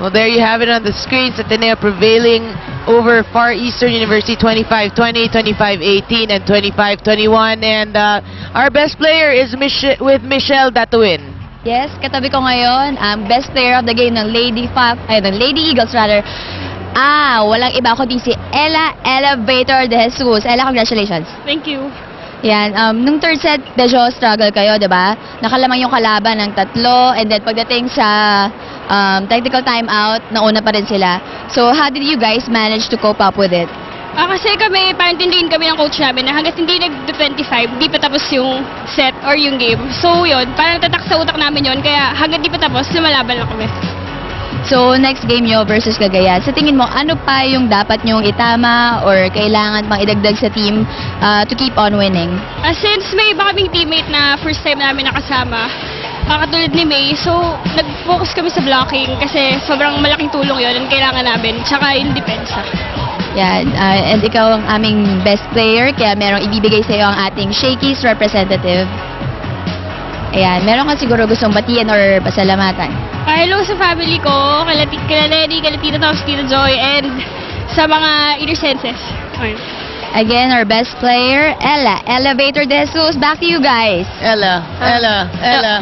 Well, there you have it on the screens. Ateneo prevailing over Far Eastern University 25-20, 25-18, and 25-21. And our best player is with Michelle Datuin. Yes, katabi ko ngayon, best player of the game ng Lady Eagles rather. Walang iba kundi si Ella Elevator de Jesus. Ella, congratulations. Thank you. Yan, nung third set, medyo struggle kayo, diba? Nakalamang yung kalaban ng 3, and then pagdating sa technical timeout, nauna pa rin sila. So, how did you guys manage to cope up with it? Kasi kami, parang tindihin kami ng coach namin na hanggat hindi nag-25, di pa tapos yung set or yung game. So, yun, parang tatak sa utak namin yun, kaya hanggat di pa tapos, lumalaban lang kami. So, next game nyo versus Cagayan, sa tingin mo, ano pa yung dapat nyong itama or kailangan pang idagdag sa team to keep on winning? Since may iba kaming teammate na first time namin nakasama, katulad ni May, so nag-focus kami sa blocking kasi sobrang malaking tulong yun ang kailangan namin, tsaka yung depensa. Yan, and ikaw ang aming best player, kaya merong ibibigay sa iyo ang ating Shakey's representative. Ayan, meron ka siguro gustong batiyan or pasalamatan? Hello sa family ko, kila Lenny, kila Tita Tops, Tita Joy, and sa mga inner senses. Okay. Again, our best player, Ella Elevator de Jesus. Back to you guys. Ella.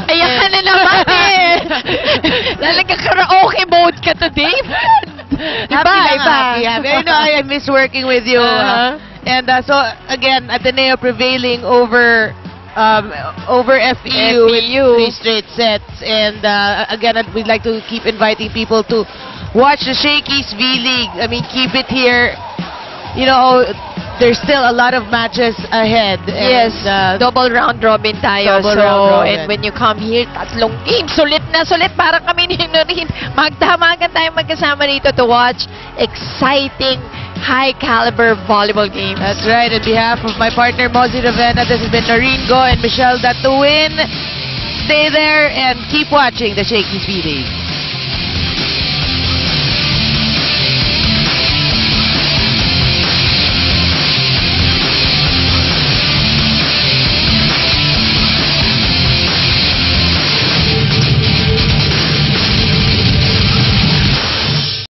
Ayan na naman eh. Talagang karaoke mode ka today. Happy. I know I miss working with you. And so, again, Ateneo prevailing over FEU with 3 straight sets. And again, we'd like to keep inviting people to watch the Shakey's V-League. I mean, keep it here. You know, there's still a lot of matches ahead. Yes, double round robin tayo. Double round robin. And when you come here, 3 games, sulit na sulit. Para kami rin magdamagan tayo magkasama dito to watch exciting, high-caliber volleyball games. That's right. On behalf of my partner, Mozzie Ravenna, this has been Noreen Go and Michelle Datuin. Stay there and keep watching the Shakey's V-League.